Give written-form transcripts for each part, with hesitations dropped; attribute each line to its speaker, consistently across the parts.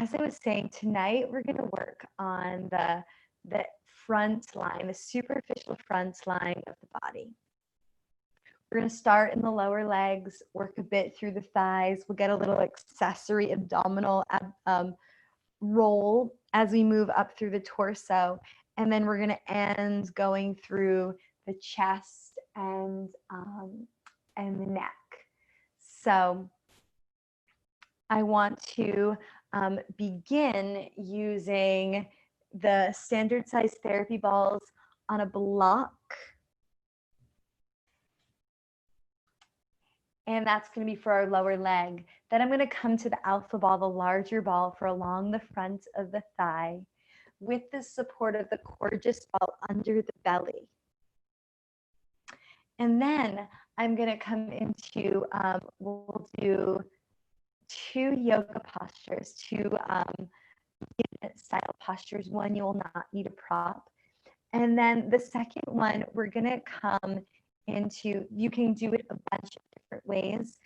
Speaker 1: as I was saying, tonight we're going to work on the front line, the superficial front line of the body. We're going to start in the lower legs, work a bit through the thighs. We'll get a little accessory abdominal roll as we move up through the torso. And then we're going to end going through the chest and the neck. So I want to begin using the standard size therapy balls on a block. And that's going to be for our lower leg. Then I'm going to come to the alpha ball, the larger ball, for along the front of the thigh with the support of the Coregeous ball under the belly. And then I'm going to come into, we'll do 2 yoga postures, 2 unit style postures. One, you will not need a prop. And then the second one, we're going to come into, you can do it a bunch of different ways.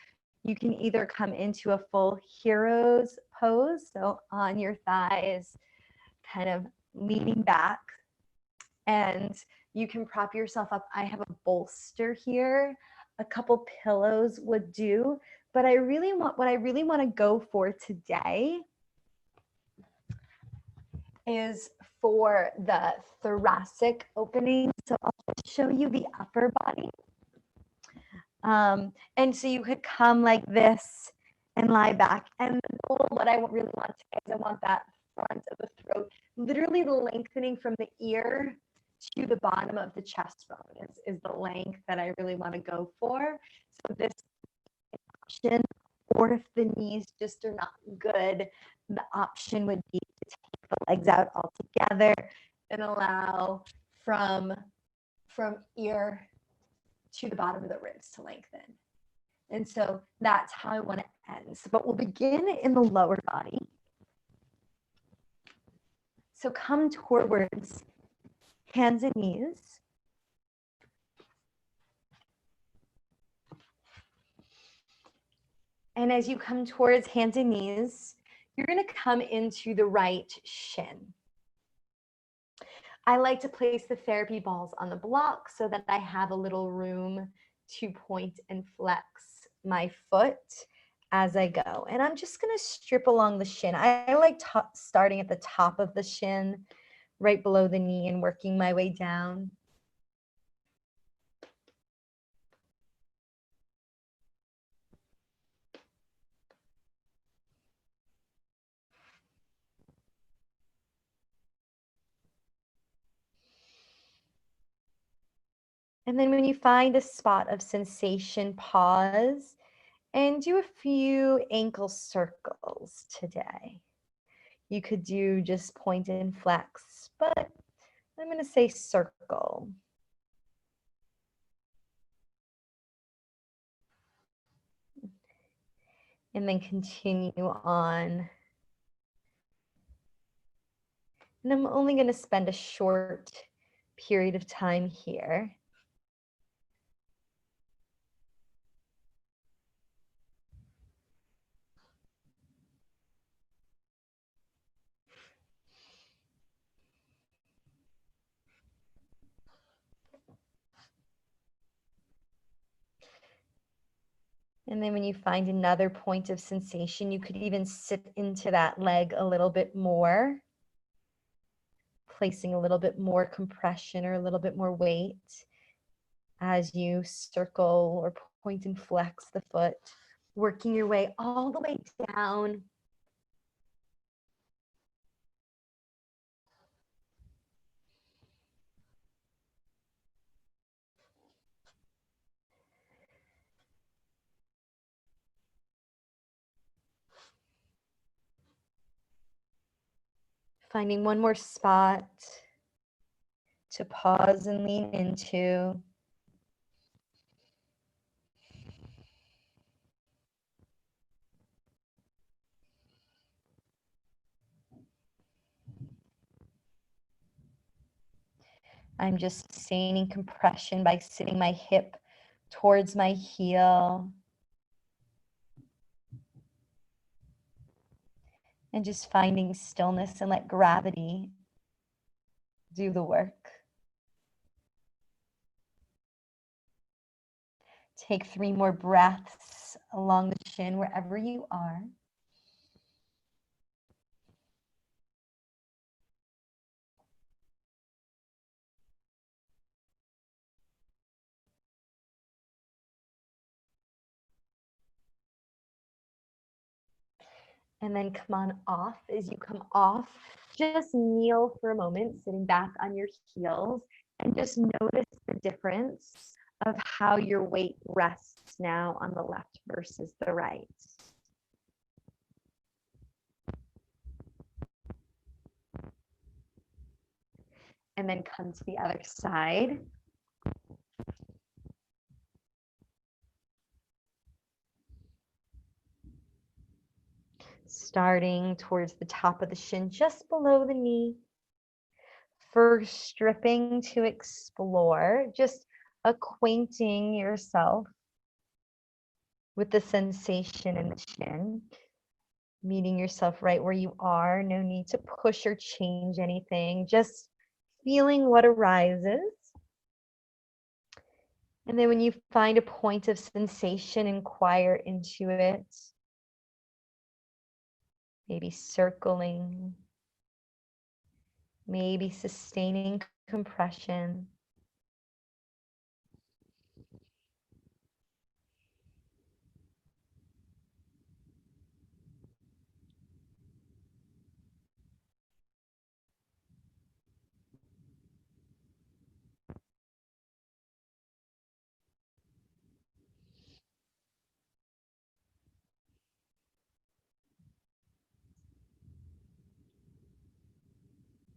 Speaker 1: You can either come into a full hero's pose, so on your thighs, kind of leaning back, and you can prop yourself up. I have a bolster here. A couple pillows would do, but what I really want to go for today is for the thoracic opening. So I'll show you the upper body. And so you could come like this and lie back. And what I really want today is I want that front of the throat, literally the lengthening from the ear to the bottom of the chest bone is the length that I really want to go for. So this option, or if the knees just are not good, the option would be to take the legs out altogether and allow from ear to the bottom of the ribs to lengthen. And so that's how I want to end. But we'll begin in the lower body. So come towards hands and knees. And as you come towards hands and knees, you're going to come into the right shin. I like to place the therapy balls on the block so that I have a little room to point and flex my foot as I go. And I'm just going to strip along the shin. I like starting at the top of the shin, right below the knee, and working my way down. And then when you find a spot of sensation, pause and do a few ankle circles today. You could do just point and flex, but I'm going to say circle. And then continue on. And I'm only going to spend a short period of time here. And then when you find another point of sensation, you could even sit into that leg a little bit more, placing a little bit more compression or a little bit more weight as you circle or point and flex the foot, working your way all the way down. Finding one more spot to pause and lean into. I'm just sustaining compression by sitting my hip towards my heel. And just finding stillness and let gravity do the work. Take 3 more breaths along the chin wherever you are. And then come on off. As you come off, just kneel for a moment, sitting back on your heels, and just notice the difference of how your weight rests now on the left versus the right. And then come to the other side. Starting towards the top of the shin, just below the knee. First, stripping to explore, just acquainting yourself with the sensation in the shin, meeting yourself right where you are. No need to push or change anything, just feeling what arises. And then when you find a point of sensation, inquire into it. Maybe circling, maybe sustaining compression.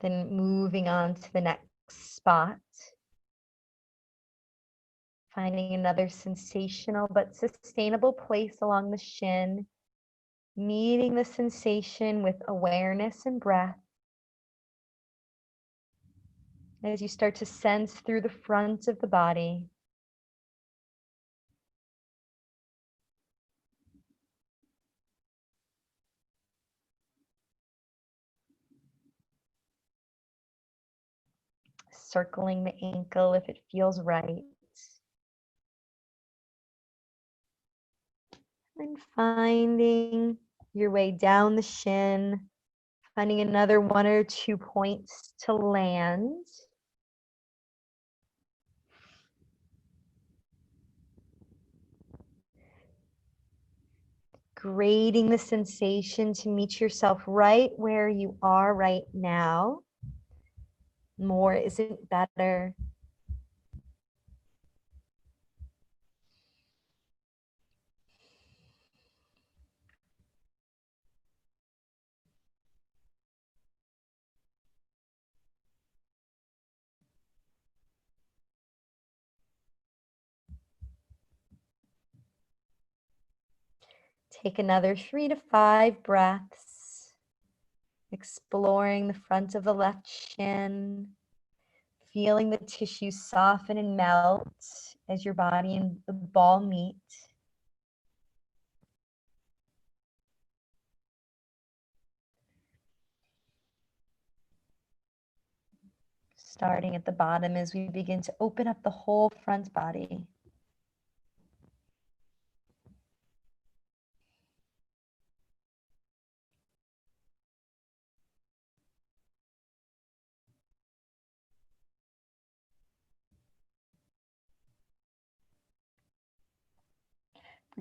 Speaker 1: Then moving on to the next spot. Finding another sensational but sustainable place along the shin. Meeting the sensation with awareness and breath. As you start to sense through the front of the body. Circling the ankle if it feels right. And finding your way down the shin, finding another 1 or 2 points to land. Grading the sensation to meet yourself right where you are right now. More isn't better. Take another 3 to 5 breaths, exploring the front of the left shin, feeling the tissue soften and melt as your body and the ball meet. Starting at the bottom as we begin to open up the whole front body.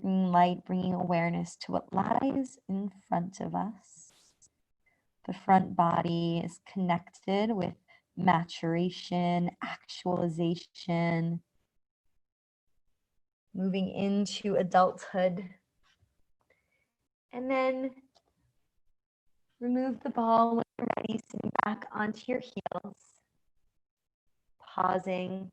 Speaker 1: Bringing light, bringing awareness to what lies in front of us. The front body is connected with maturation, actualization, moving into adulthood. And then remove the ball when you're ready, sitting back onto your heels, pausing.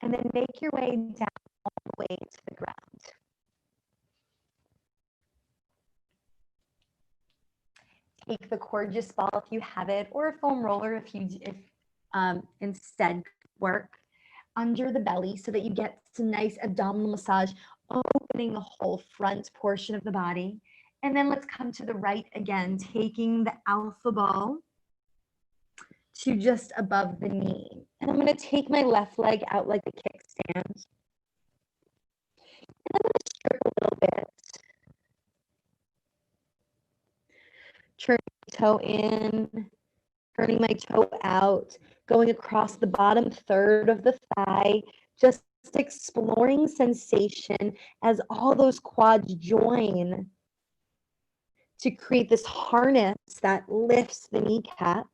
Speaker 1: And then make your way down all the way to the ground. Take the Coregeous ball if you have it, or a foam roller if instead work. under the belly so that you get some nice abdominal massage, opening the whole front portion of the body. And then let's come to the right again, taking the alpha ball to just above the knee. And I'm going to take my left leg out like a kickstand. And I'm going to strip a little bit. Turn my toe in, turning my toe out, going across the bottom third of the thigh, just exploring sensation as all those quads join to create this harness that lifts the kneecap.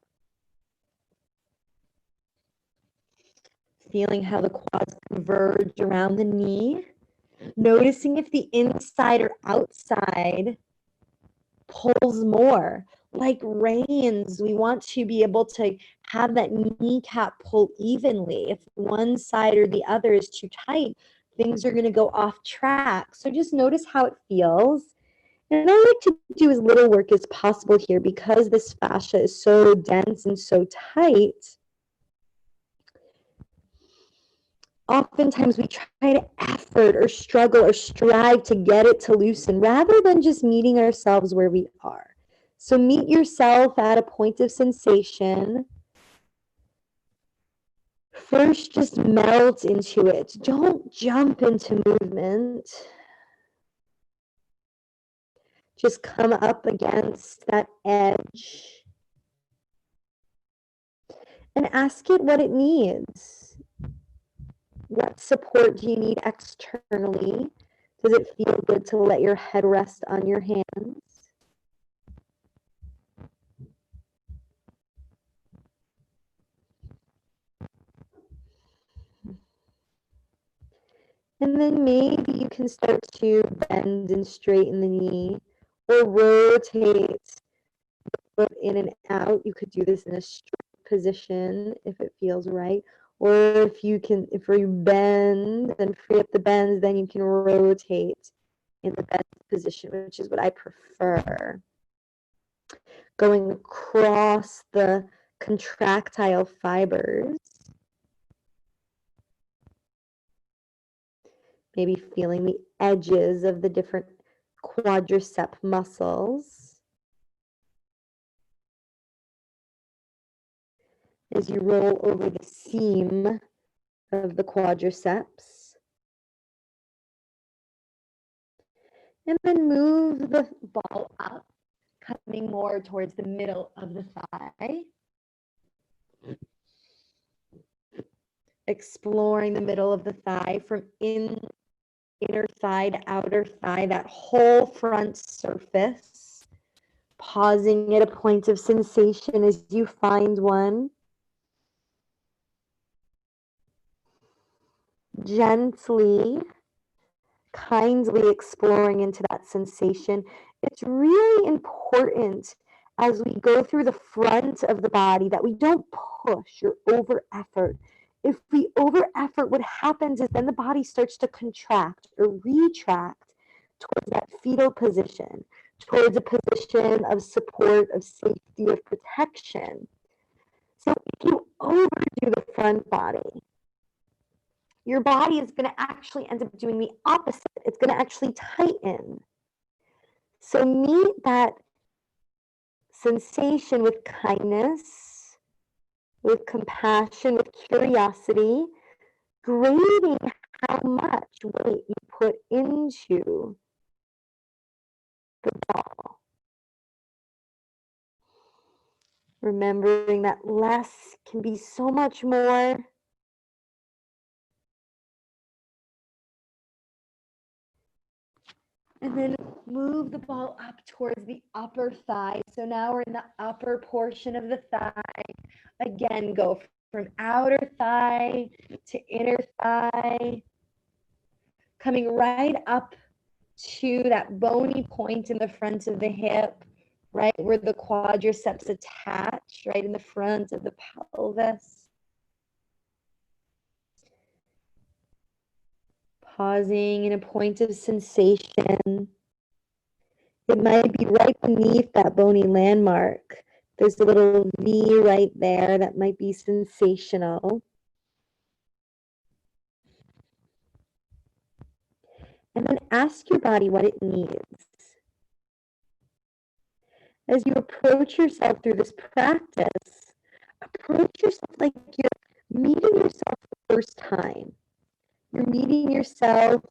Speaker 1: Feeling how the quads converge around the knee. Noticing if the inside or outside pulls more. Like reins, we want to be able to have that kneecap pull evenly. If one side or the other is too tight, things are going to go off track. So just notice how it feels. And I like to do as little work as possible here because this fascia is so dense and so tight. Oftentimes we try to effort or struggle or strive to get it to loosen rather than just meeting ourselves where we are. So meet yourself at a point of sensation. First, just melt into it. Don't jump into movement. Just come up against that edge and ask it what it needs. What support do you need externally? Does it feel good to let your head rest on your hands? And then maybe you can start to bend and straighten the knee or rotate the foot in and out. You could do this in a straight position if it feels right. Or if you bend and free up the bends, then you can rotate in the bend position, which is what I prefer. Going across the contractile fibers. Maybe feeling the edges of the different quadricep muscles. As you roll over the seam of the quadriceps. And then move the ball up, coming more towards the middle of the thigh. Exploring the middle of the thigh from inner thigh to outer thigh, that whole front surface. Pausing at a point of sensation as you find one. Gently, kindly exploring into that sensation. It's really important as we go through the front of the body that we don't push or over effort. If we over effort, what happens is then the body starts to contract or retract towards that fetal position, towards a position of support, of safety, of protection. So if you overdo the front body, your body is going to actually end up doing the opposite. It's going to actually tighten. So meet that sensation with kindness, with compassion, with curiosity, grading how much weight you put into the ball. Remembering that less can be so much more. And then move the ball up towards the upper thigh. So now we're in the upper portion of the thigh. Again, go from outer thigh to inner thigh. Coming right up to that bony point in the front of the hip, right where the quadriceps attach, right in the front of the pelvis. Pausing in a point of sensation. It might be right beneath that bony landmark. There's a little V right there that might be sensational.
Speaker 2: And then ask your body what it needs. As you approach yourself through this practice, approach yourself like you're meeting yourself the first time. You're meeting yourself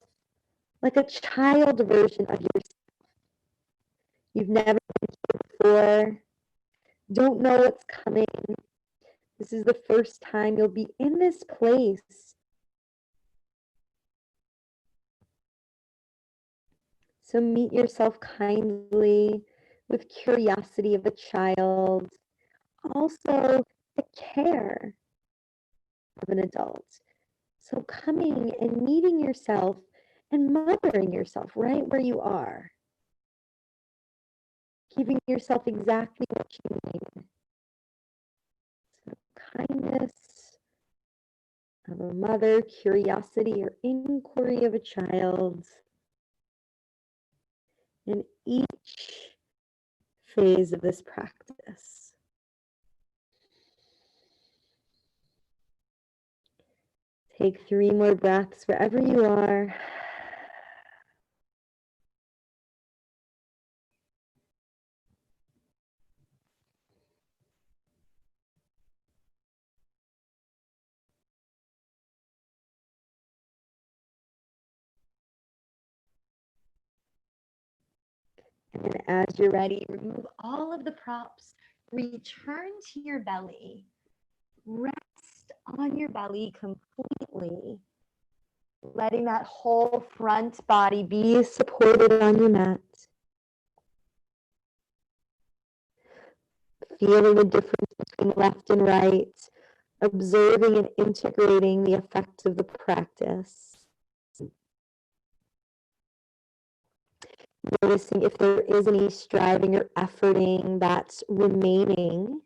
Speaker 2: like a child version of yourself. You've never been here before, don't know what's coming. This is the first time you'll be in this place. So meet yourself kindly with curiosity of a child, also the care of an adult. So coming and meeting yourself and mothering yourself right where you are, giving yourself exactly what you need. So kindness of a mother, curiosity or inquiry of a child, in each phase of this practice. Take 3 more breaths wherever you are. And as you're ready, remove all of the props. Return to your belly. Rest on your belly completely. Letting that whole front body be supported on your mat. Feeling the difference between left and right. Observing and integrating the effects of the practice. Noticing if there is any striving or efforting that's remaining.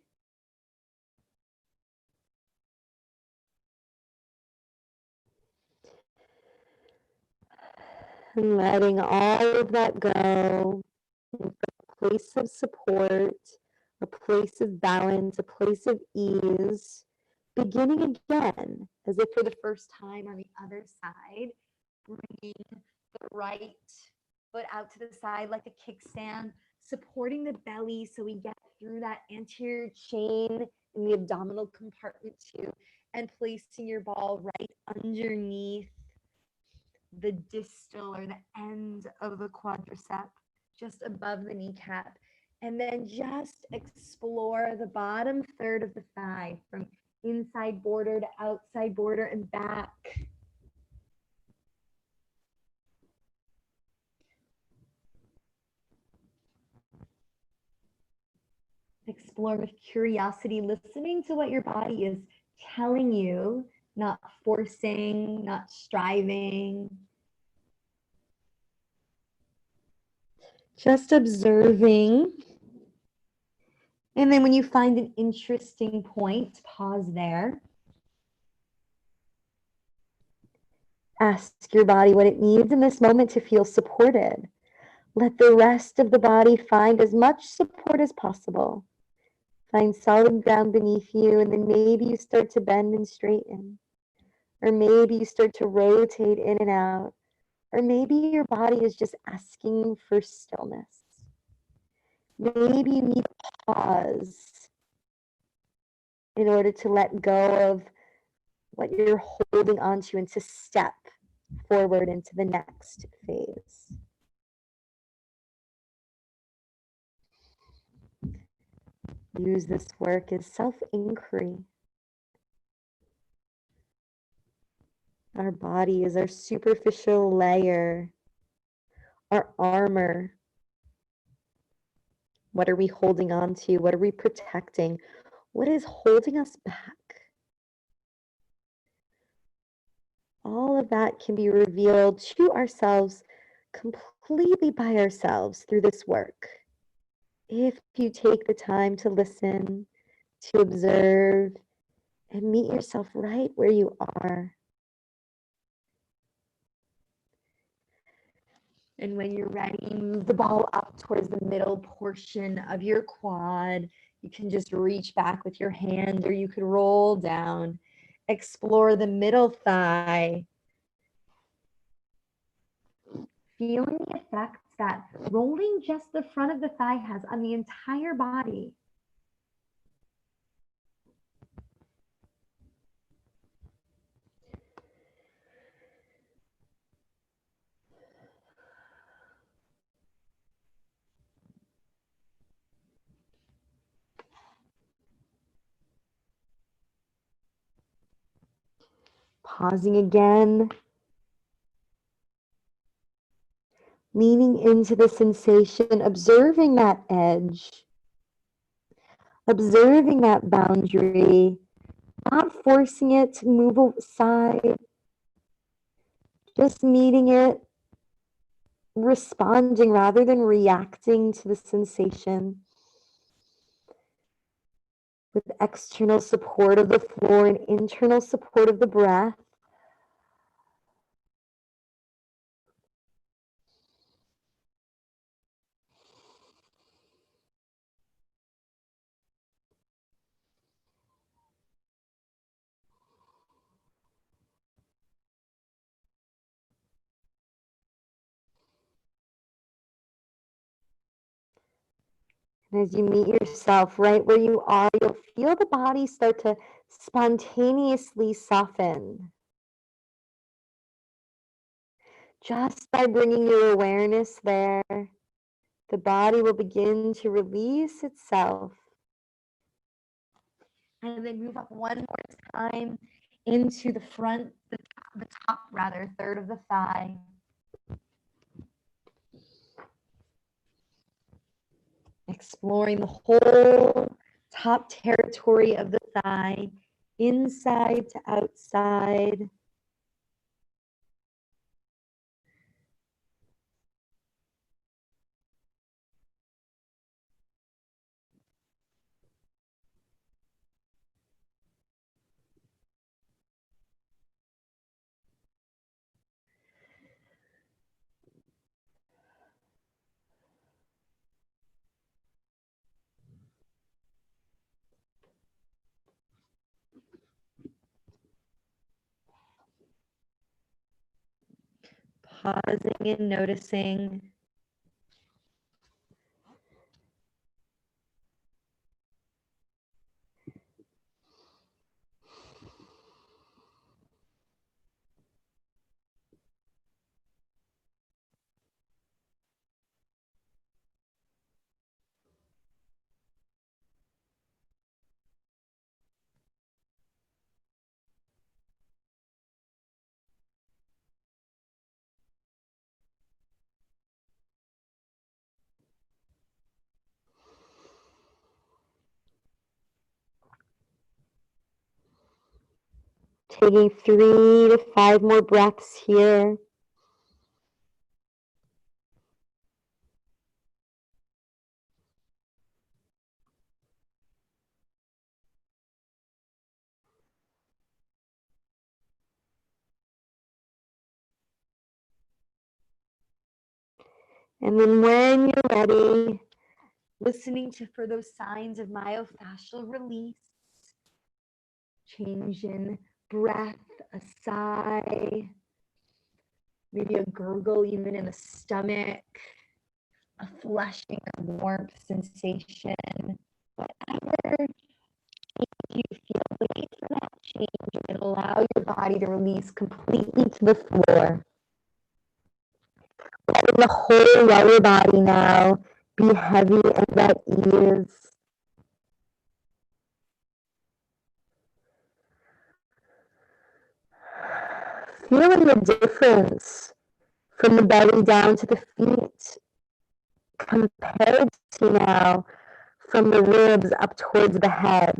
Speaker 2: And letting all of that go into a place of support, a place of balance, a place of ease, beginning again, as if for the first time on the other side, bringing the right foot out to the side like a kickstand, supporting the belly so we get through that anterior chain in the abdominal compartment too, and placing your ball right underneath the distal or the end of the quadricep, just above the kneecap. And then just explore the bottom third of the thigh from inside border to outside border and back. Explore with curiosity, listening to what your body is telling you, not forcing, not striving. Just observing. And then when you find an interesting point, pause there. Ask your body what it needs in this moment to feel supported. Let the rest of the body find as much support as possible. Find solid ground beneath you, and then maybe you start to bend and straighten. Or maybe you start to rotate in and out. Or maybe your body is just asking for stillness. Maybe you need a pause in order to let go of what you're holding onto and to step forward into the next phase. Use this work as self-inquiry. Our body is our superficial layer, our armor. What are we holding on to? What are we protecting? What is holding us back? All of that can be revealed to ourselves completely by ourselves through this work. If you take the time to listen, to observe, and meet yourself right where you are. And when you're ready, move the ball up towards the middle portion of your quad. You can just reach back with your hand, or you could roll down. Explore the middle thigh.
Speaker 1: feeling the effects that rolling just the front of the thigh has on the entire body.
Speaker 2: Pausing again. Leaning into the sensation, observing that edge, observing that boundary, not forcing it to move aside, just meeting it, responding rather than reacting to the sensation with external support of the floor and internal support of the breath. And as you meet yourself right where you are, you'll feel the body start to spontaneously soften. Just by bringing your awareness there, the body will begin to release itself. And then move up one more time into the front, the top rather, third of the thigh. Exploring the whole top territory of the thigh, inside to outside. Pausing and noticing. Taking 3 to 5 more breaths here. And then when you're ready, listening for those signs of myofascial release, change in breath, a sigh, maybe a gurgle even in the stomach, a flushing of warmth sensation, whatever you feel, wait for that change and allow your body to release completely to the floor. Letting the whole lower body now be heavy and at ease. Feeling the difference from the belly down to the feet compared to now from the ribs up towards the head.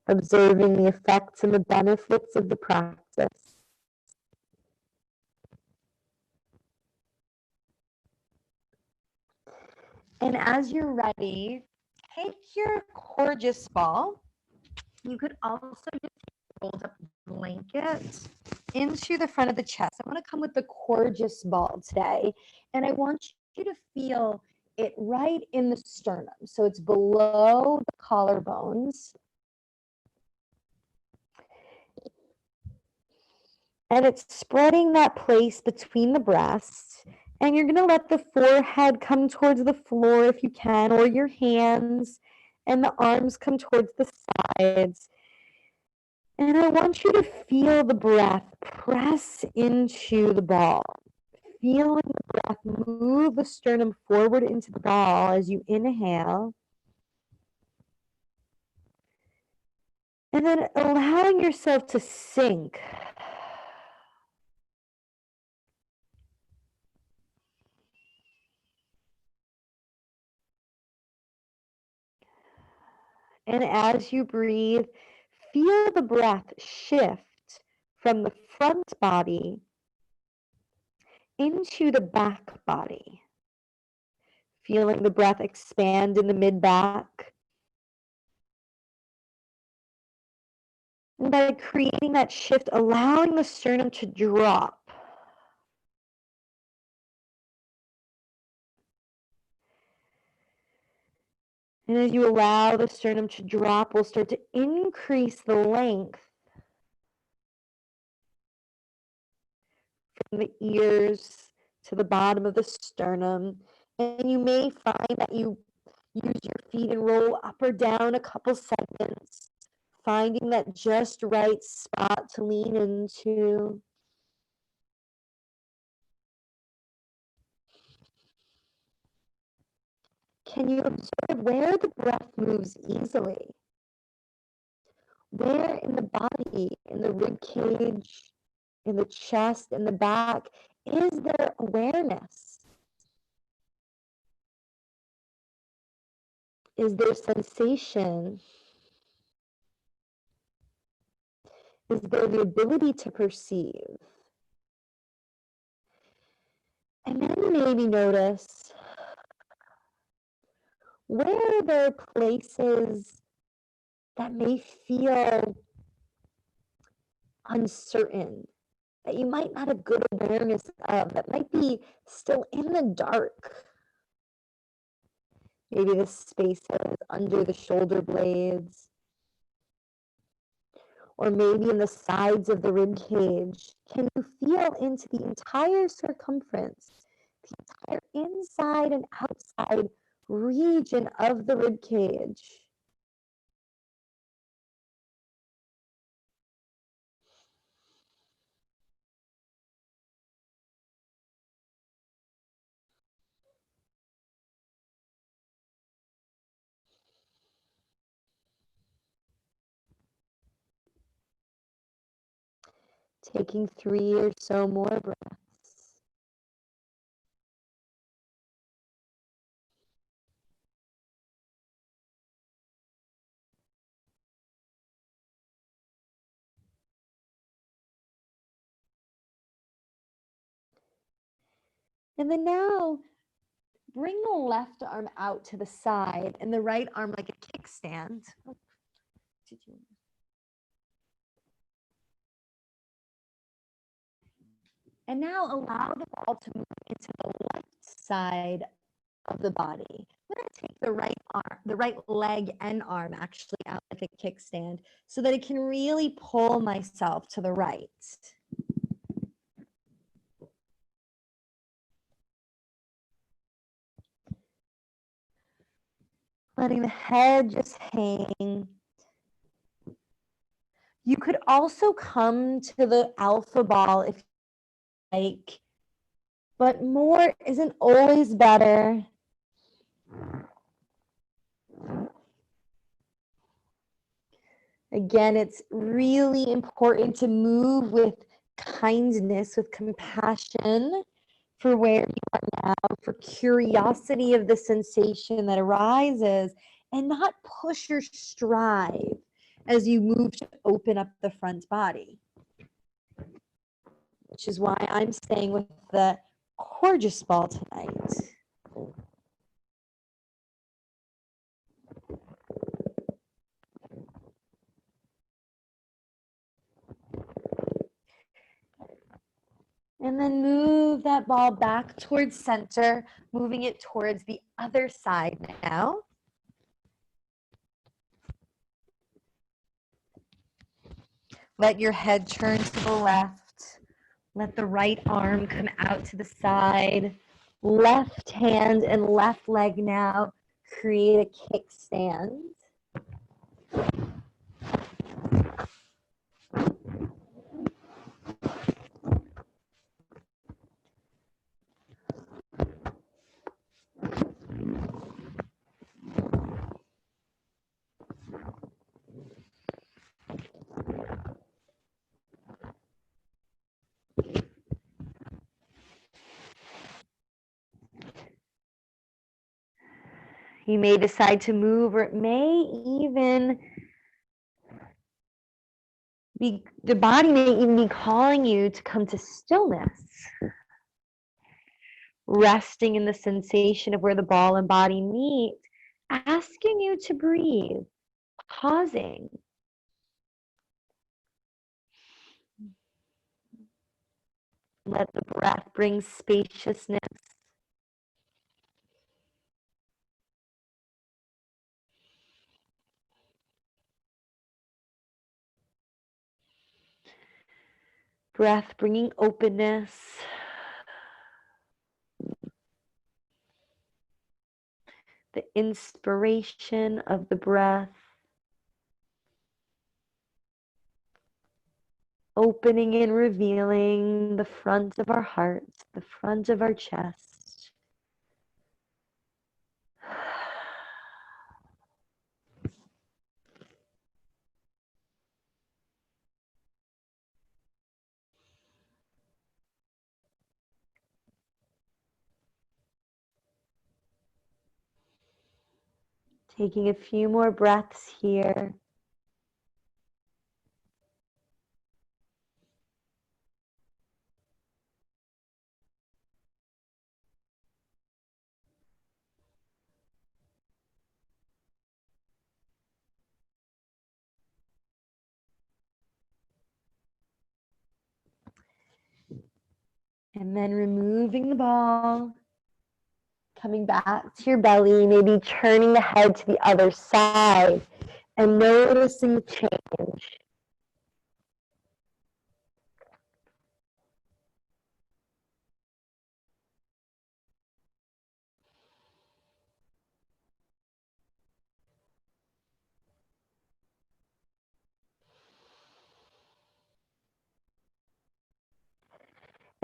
Speaker 2: Observing the effects and the benefits of the practice. And as you're ready, take your Coregeous ball. You could also just roll up blanket into the front of the chest. I want to come with the Coregeous ball today, and I want you to feel it right in the sternum. So it's below the collarbones. And it's spreading that place between the breasts. And you're going to let the forehead come towards the floor if you can, or your hands, and the arms come towards the sides. And I want you to feel the breath press into the ball. Feeling the breath move the sternum forward into the ball as you inhale. And then allowing yourself to sink. And as you breathe, feel the breath shift from the front body into the back body. Feeling the breath expand in the mid-back. And by creating that shift, allowing the sternum to drop. And as you allow the sternum to drop, we'll start to increase the length from the ears to the bottom of the sternum. And you may find that you use your feet and roll up or down a couple seconds, finding that just right spot to lean into. Can you observe where the breath moves easily? Where in the body, in the rib cage, in the chest, in the back, is there awareness? Is there sensation? Is there the ability to perceive? And then maybe notice where there are places that may feel uncertain, that you might not have good awareness of, that might be still in the dark. Maybe the spaces under the shoulder blades, or maybe in the sides of the rib cage. Can you feel into the entire circumference, the entire inside and outside region of the rib cage? Taking 3 or so more breaths. And then now, bring the left arm out to the side and the right arm like a kickstand. And now allow the ball to move into the left side of the body. I'm going to take the right arm, the right leg and arm actually out like a kickstand so that it can really pull myself to the right. Letting the head just hang. You could also come to the alpha ball if you like, but more isn't always better. Again, it's really important to move with kindness, with compassion for where you are now, for curiosity of the sensation that arises, and not push or strive as you move to open up the front body. Which is why I'm staying with the gorgeous ball tonight. And then move that ball back towards center, moving it towards the other side now. Let your head turn to the left.
Speaker 1: Let the right arm come out to the side. Left hand and left leg now create a kickstand. You may decide to move, or it may even be, the body may even be calling you to come to stillness. Resting in the sensation of where the ball and body meet, asking you to breathe, pausing. Let the breath bring spaciousness. Breath bringing openness. The inspiration of the breath. Opening and revealing the front of our hearts, the front of our chest. Taking a few more breaths here. And then removing the ball, coming back to your belly, maybe turning the head to the other side and noticing the change.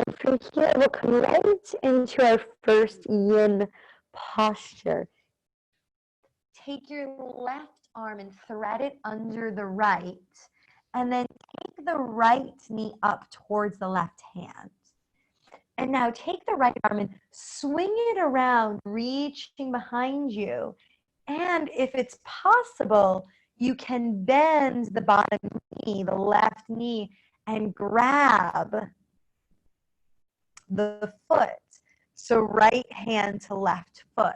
Speaker 1: And from here, we'll come right into our first yin posture. Take your left arm and thread it under the right, and then take the right knee up towards the left hand. And now take the right arm and swing it around, reaching behind you. And if it's possible, you can bend the bottom knee, the left knee, and grab the foot. So right hand to left foot.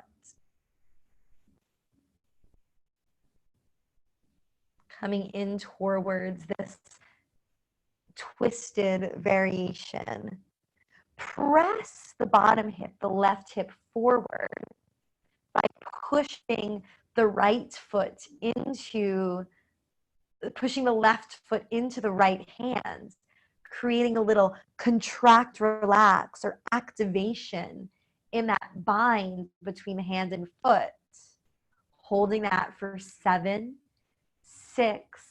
Speaker 1: Coming in towards this twisted variation. Press the bottom hip, the left hip forward by pushing the right foot into, pushing the left foot into the right hand, creating a little contract, relax, or activation in that bind between the hand and foot. Holding that for 7, 6,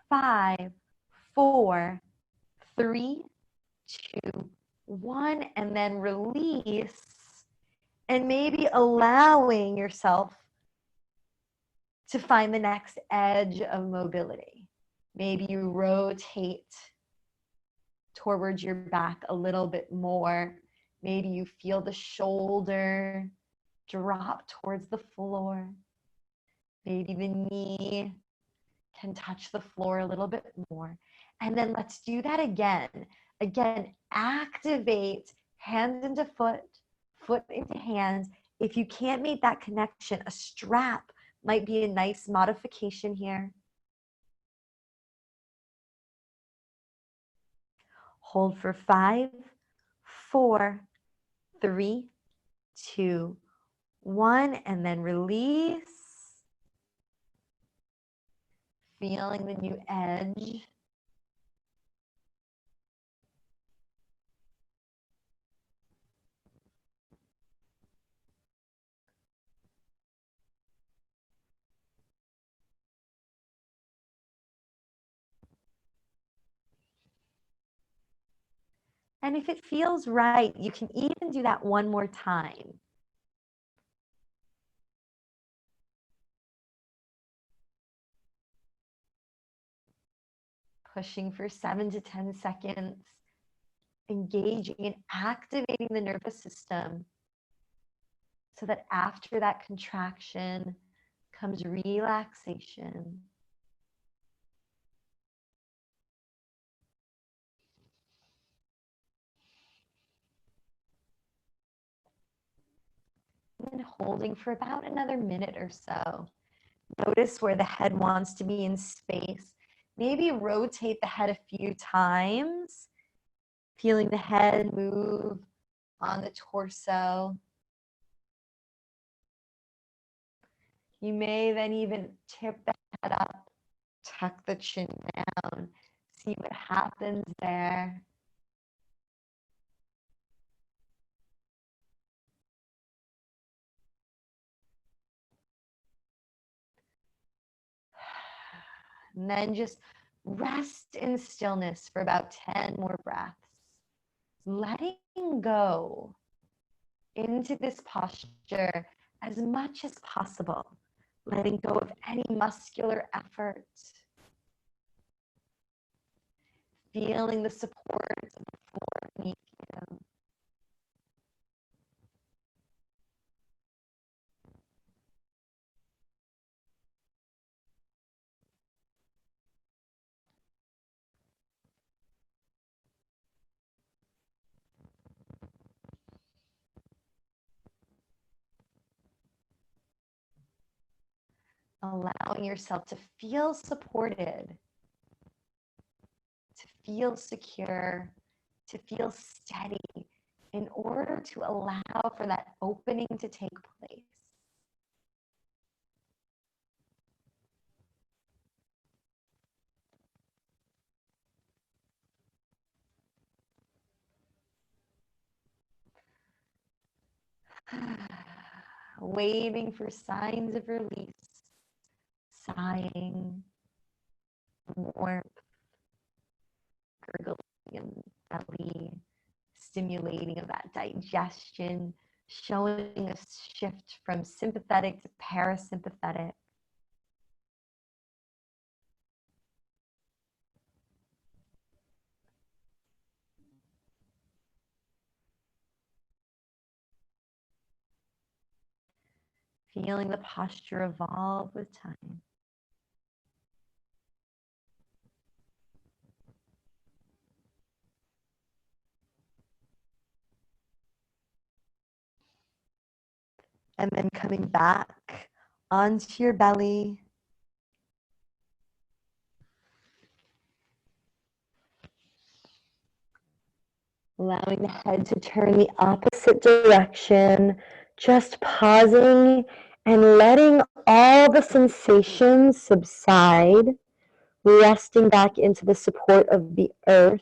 Speaker 1: 5, 4, 3, 2, 1, and then release, and maybe allowing yourself to find the next edge of mobility. Maybe you rotate towards your back a little bit more. Maybe you feel the shoulder drop towards the floor. Maybe the knee can touch the floor a little bit more. And then let's do that again. Again, activate hand into foot, foot into hand. If you can't make that connection, a strap might be a nice modification here. Hold for 5, 4, 3, 2, 1, and then release. Feeling the new edge. And if it feels right, you can even do that one more time. Pushing for 7 to 10 seconds, engaging and activating the nervous system so that after that contraction comes relaxation. And holding for about another minute or so. Notice where the head wants to be in space. Maybe rotate the head a few times, feeling the head move on the torso. You may then even tip the head up, tuck the chin down, see what happens there. And then just rest in stillness for about 10 more breaths. Letting go into this posture as much as possible. Letting go of any muscular effort. Feeling the support of the floor beneath you. Allowing yourself to feel supported, to feel secure, to feel steady in order to allow for that opening to take place. Waiting for signs of release, sighing, warmth, gurgling in the belly, stimulating of that digestion, showing a shift from sympathetic to parasympathetic. Feeling the posture evolve with time. And then coming back onto your belly. Allowing the head to turn the opposite direction. Just pausing and letting all the sensations subside. Resting back into the support of the earth.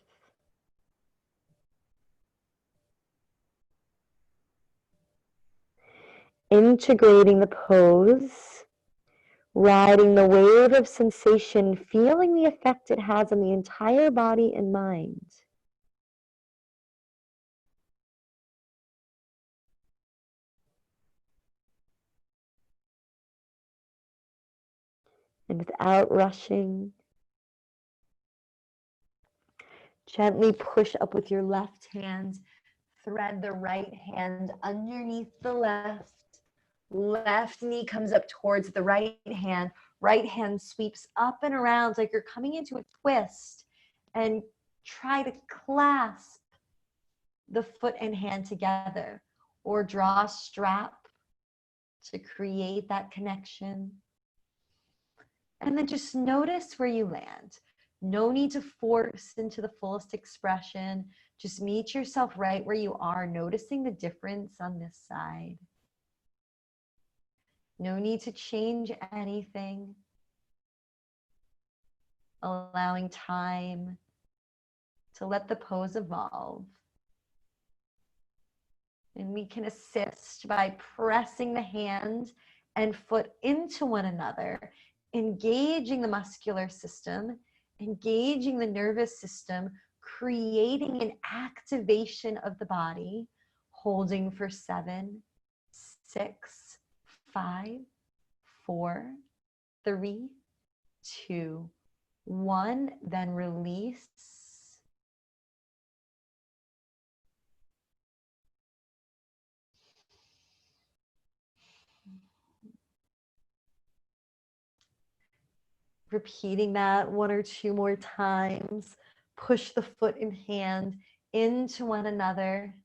Speaker 1: Integrating the pose, riding the wave of sensation, feeling the effect it has on the entire body and mind. And without rushing, gently push up with your left hand, thread the right hand underneath the left. Left knee comes up towards the right hand sweeps up and around like you're coming into a twist, and try to clasp the foot and hand together or draw a strap to create that connection. And then just notice where you land. No need to force into the fullest expression. Just meet yourself right where you are, noticing the difference on this side. No need to change anything. Allowing time to let the pose evolve. And we can assist by pressing the hand and foot into one another, engaging the muscular system, engaging the nervous system, creating an activation of the body, holding for 7, 6, 5, 4, 3, 2, 1, then release. Repeating that 1 or 2 more times. Push the foot and hand into one another.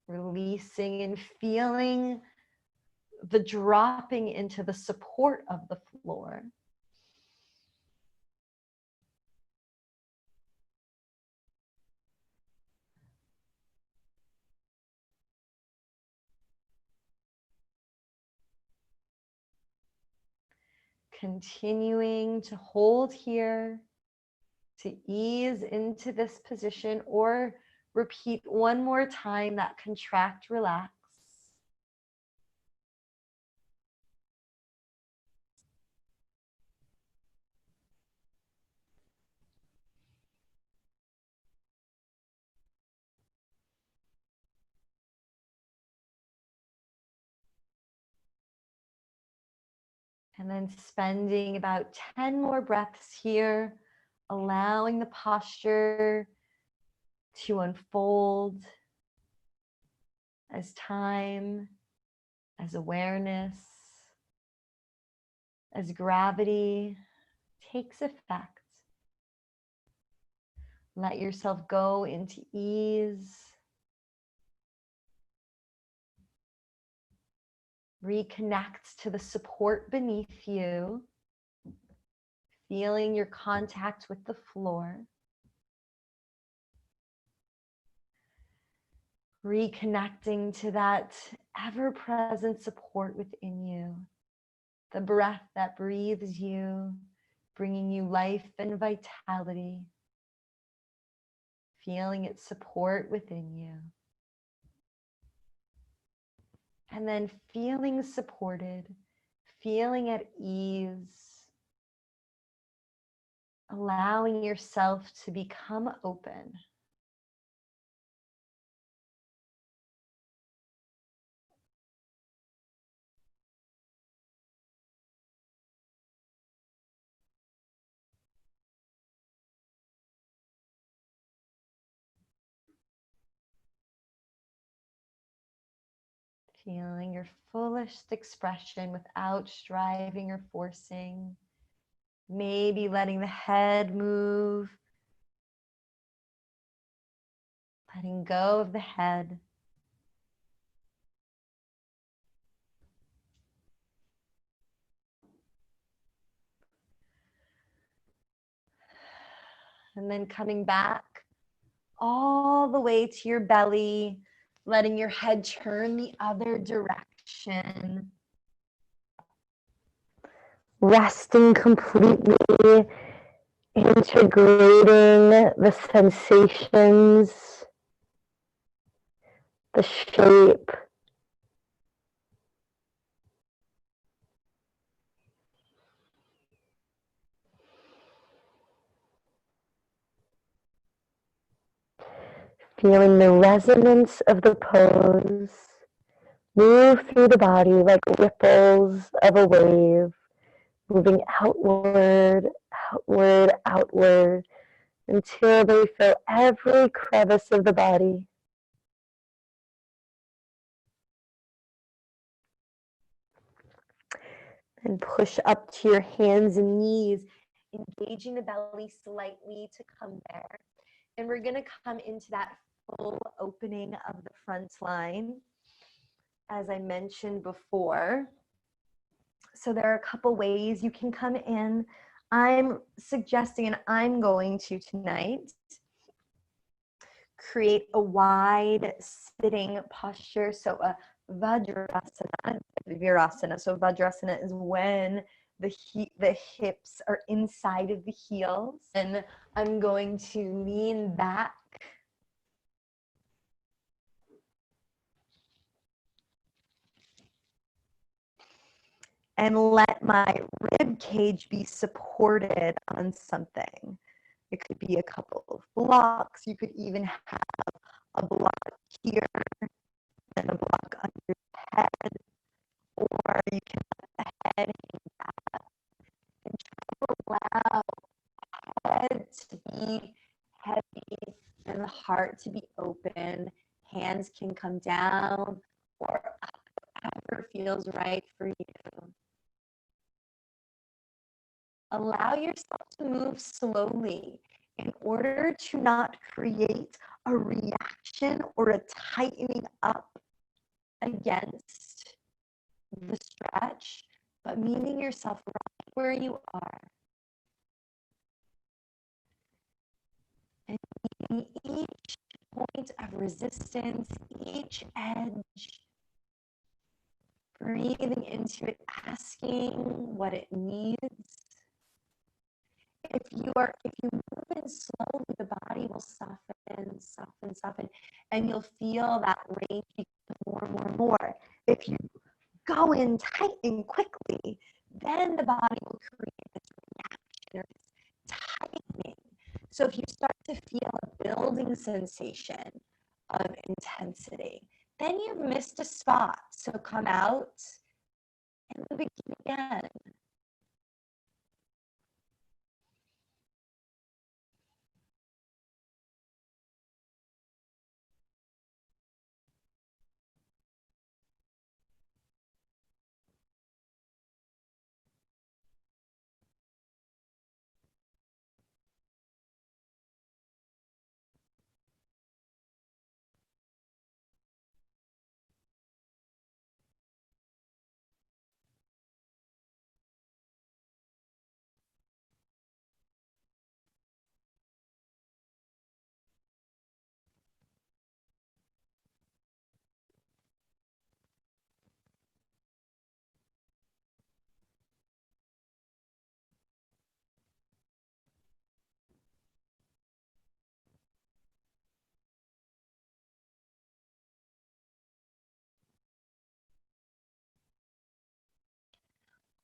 Speaker 1: Releasing and feeling the dropping into the support of the floor. Continuing to hold here, to ease into this position, or repeat one more time that contract, relax. And then spending about 10 more breaths here, allowing the posture to unfold as time, as awareness, as gravity takes effect. Let yourself go into ease. Reconnect to the support beneath you, feeling your contact with the floor. Reconnecting to that ever-present support within you, the breath that breathes you, bringing you life and vitality, feeling its support within you. And then feeling supported, feeling at ease, allowing yourself to become open. Feeling your fullest expression without striving or forcing. Maybe letting the head move. Letting go of the head. And then coming back all the way to your belly, letting your head turn the other direction. Resting completely, integrating the sensations, the shape. Feeling the resonance of the pose move through the body like ripples of a wave, moving outward, outward, outward, until they fill every crevice of the body. And push up to your hands and knees, engaging the belly slightly to come there. And we're going to come into that full opening of the front line, as I mentioned before. So there are a couple ways you can come in. I'm suggesting, and I'm going to tonight, create a wide sitting posture. So a Vajrasana, Virasana. So Vajrasana is when the hips are inside of the heels. And I'm going to lean back. and let my rib cage be supported on something. It could be a couple of blocks. You could even have a block here and a block under your head, or you can let the head hang back and try to allow the head to be heavy and the heart to be open. Hands can come down or up, whatever feels right for you. Allow yourself to move slowly in order to not create a reaction or a tightening up against the stretch, but meeting yourself right where you are. And meeting each point of resistance, each edge, breathing into it, asking what it needs. If you move in slowly, the body will soften, soften, soften, and you'll feel that range become more and more and more. If you go in tight and quickly, then the body will create this reaction or this tightening. So if you start to feel a building sensation of intensity, then you've missed a spot. So come out and begin again.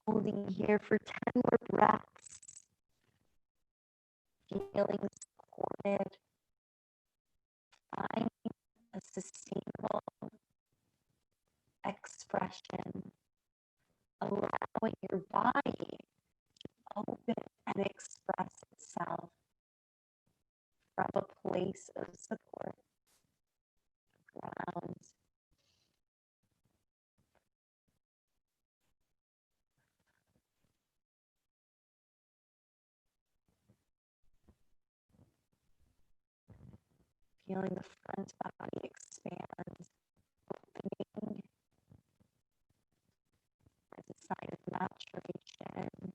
Speaker 1: Holding here for 10 more breaths, feeling supported, finding a sustainable expression, allowing your body to open and express itself from a place of support, ground. Feeling the front body expand, opening as a sign of maturation,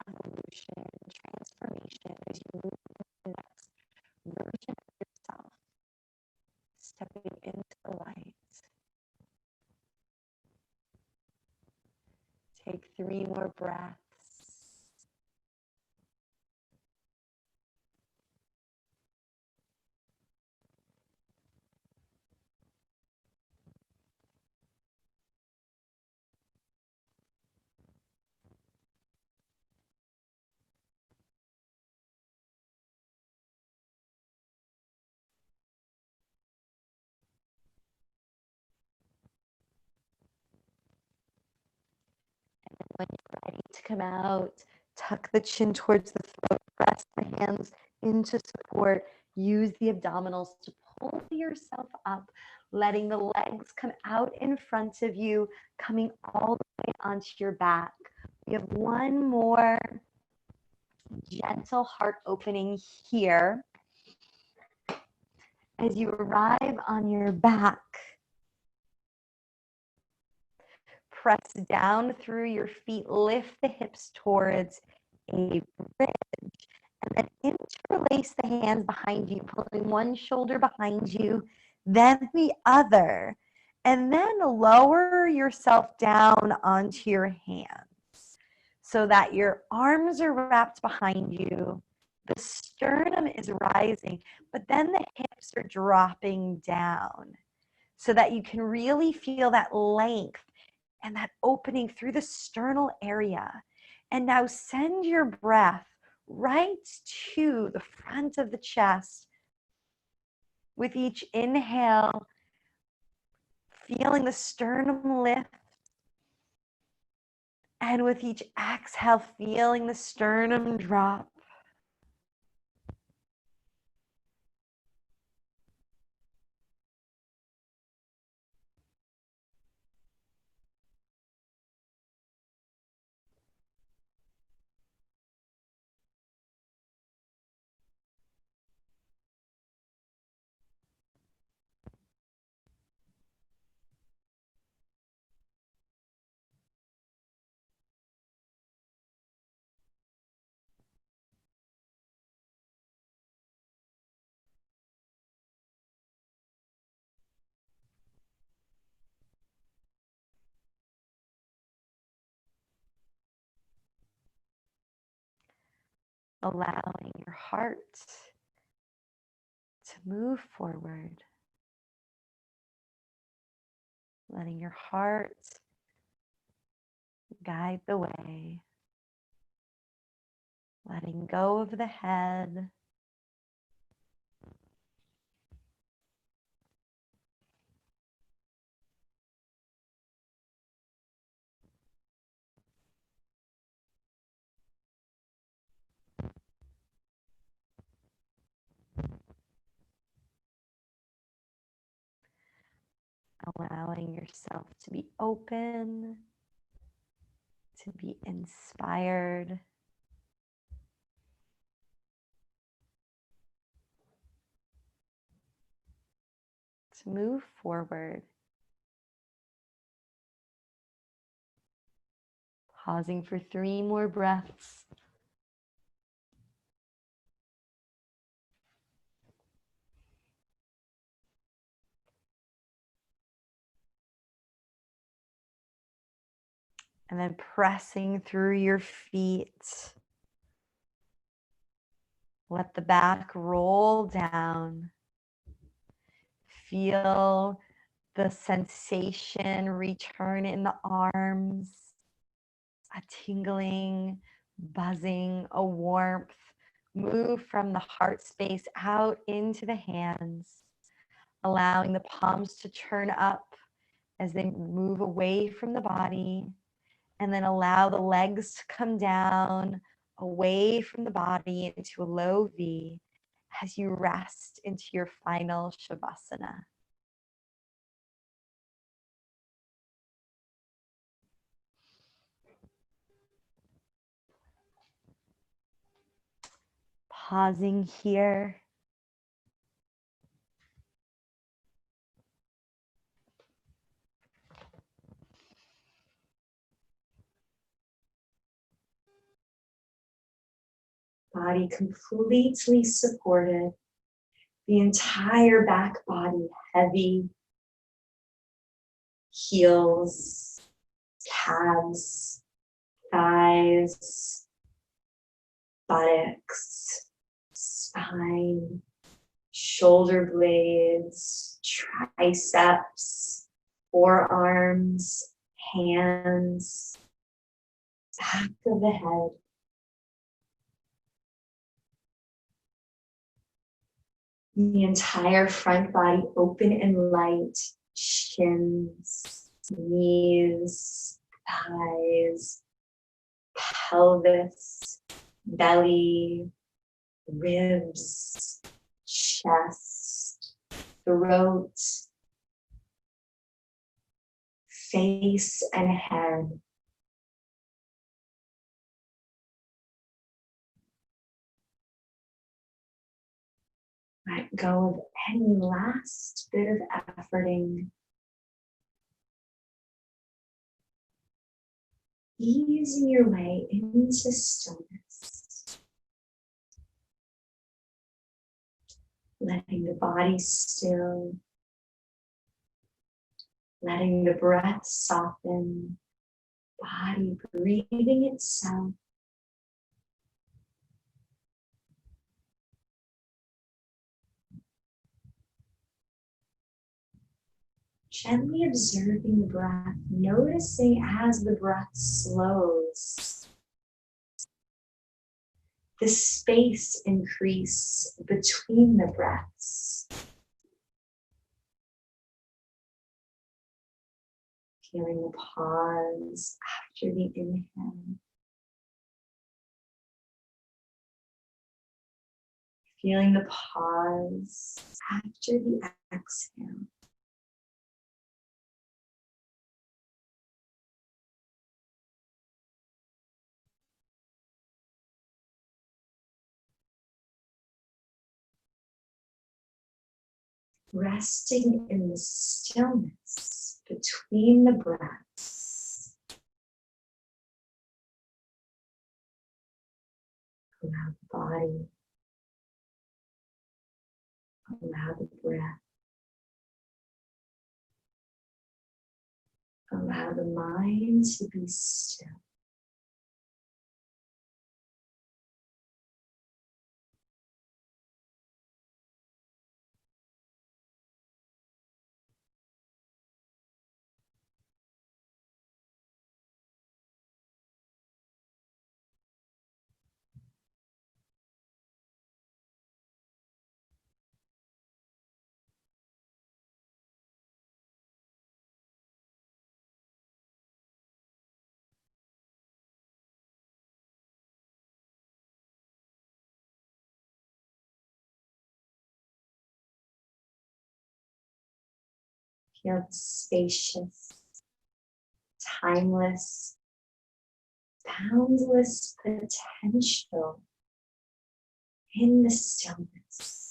Speaker 1: evolution, transformation as you move to the next version of yourself, stepping into the light. Take 3 more breaths. When you're ready to come out, tuck the chin towards the throat, press the hands into support, use the abdominals to pull yourself up, letting the legs come out in front of you, coming all the way onto your back. We have one more gentle heart opening here. As you arrive on your back, press down through your feet, lift the hips towards a bridge, and then interlace the hands behind you, pulling one shoulder behind you, then the other, and then lower yourself down onto your hands so that your arms are wrapped behind you, the sternum is rising, but then the hips are dropping down so that you can really feel that length and that opening through the sternal area. And now send your breath right to the front of the chest. With each inhale, feeling the sternum lift. And with each exhale, feeling the sternum drop. Allowing your heart to move forward. Letting your heart guide the way. Letting go of the head. Allowing yourself to be open, to be inspired, to move forward. Pausing for 3 more breaths. And then pressing through your feet. Let the back roll down. Feel the sensation return in the arms. A tingling, buzzing, a warmth. Move from the heart space out into the hands, allowing the palms to turn up as they move away from the body, and then allow the legs to come down away from the body into a low V as you rest into your final Shavasana. Pausing here. Body completely supported. The entire back body heavy. Heels, calves, thighs, buttocks, spine, shoulder blades, triceps, forearms, hands, back of the head. The entire front body open and light, shins, knees, thighs, pelvis, belly, ribs, chest, throat, face and head. Let go of any last bit of efforting. Easing your way into stillness. Letting the body still. Letting the breath soften. Body breathing itself.
Speaker 3: Gently observing the breath, noticing as the breath slows, the space increase between the breaths. Feeling the pause after the inhale. Feeling the pause after the exhale. Resting in the stillness between the breaths. Allow the body, allow the breath, allow the mind to be still. Feel the spacious, timeless, boundless potential in the stillness.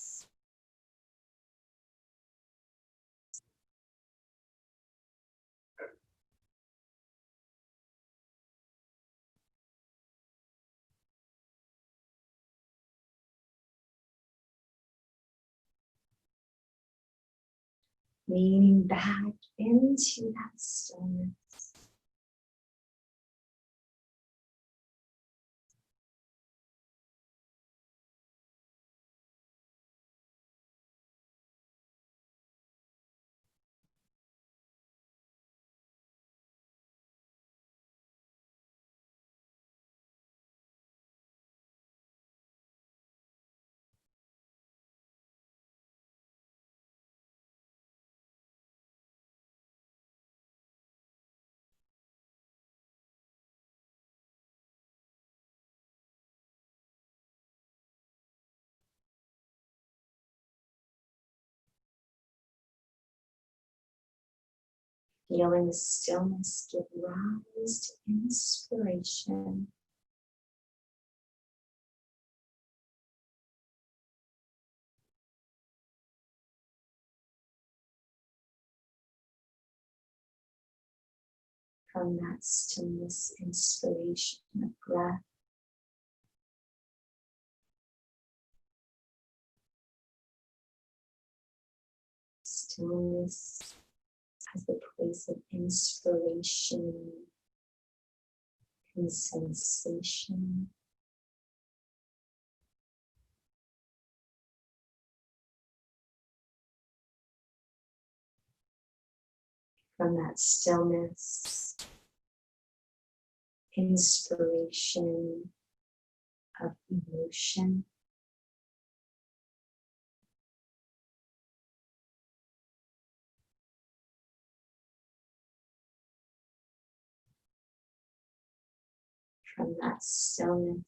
Speaker 3: Leaning back into that stillness. Feeling the stillness give rise to inspiration. From that stillness, inspiration of breath. Stillness as the place of inspiration and sensation. From that stillness, inspiration of emotion. From that stillness,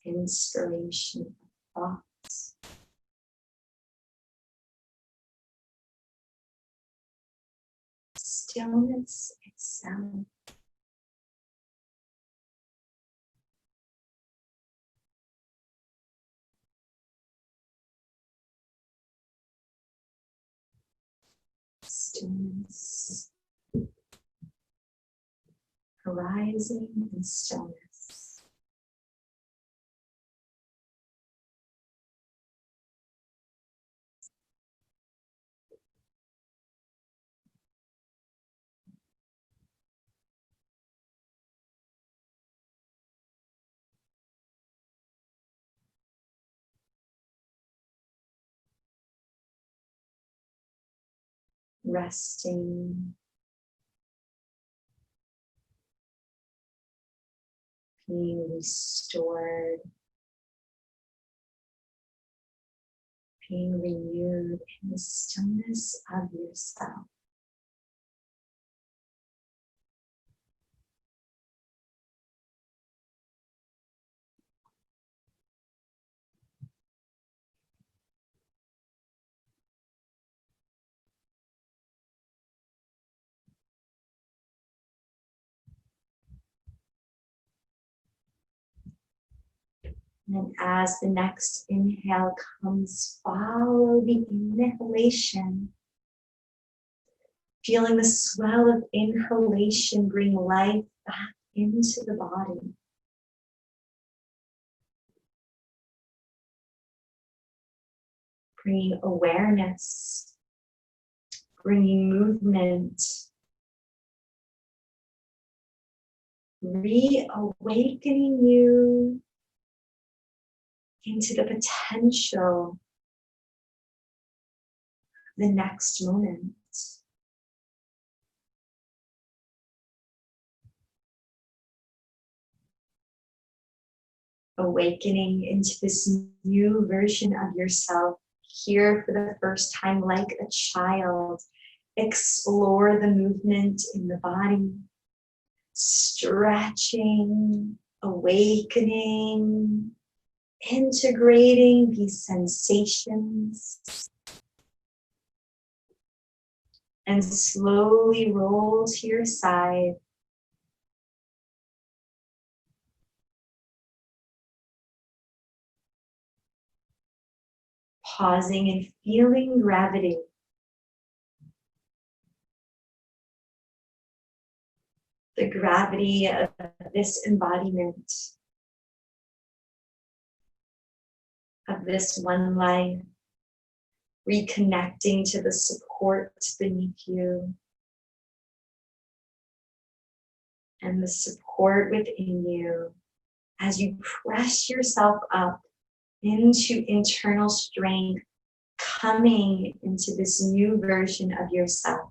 Speaker 3: inspiration of thoughts. Stillness itself. Stillness. Arising in stillness. resting, being restored, being renewed in the stillness of yourself. And as the next inhale comes, follow the inhalation. Feeling the swell of inhalation bring life back into the body. Bringing awareness, bringing movement, reawakening you into the potential of the next moment. Awakening into this new version of yourself here for the first time like a child. Explore the movement in the body, stretching, awakening, integrating these sensations, and slowly roll to your side. Pausing and feeling gravity. The gravity of this embodiment, of this one life, reconnecting to the support beneath you and the support within you as you press yourself up into internal strength, coming into this new version of yourself.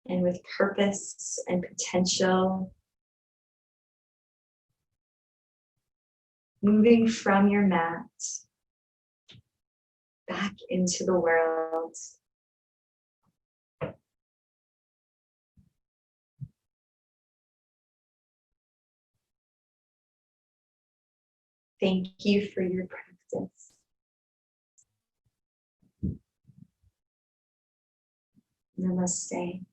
Speaker 3: And with purpose and potential, moving from your mat back into the world. Thank you for your practice. Namaste.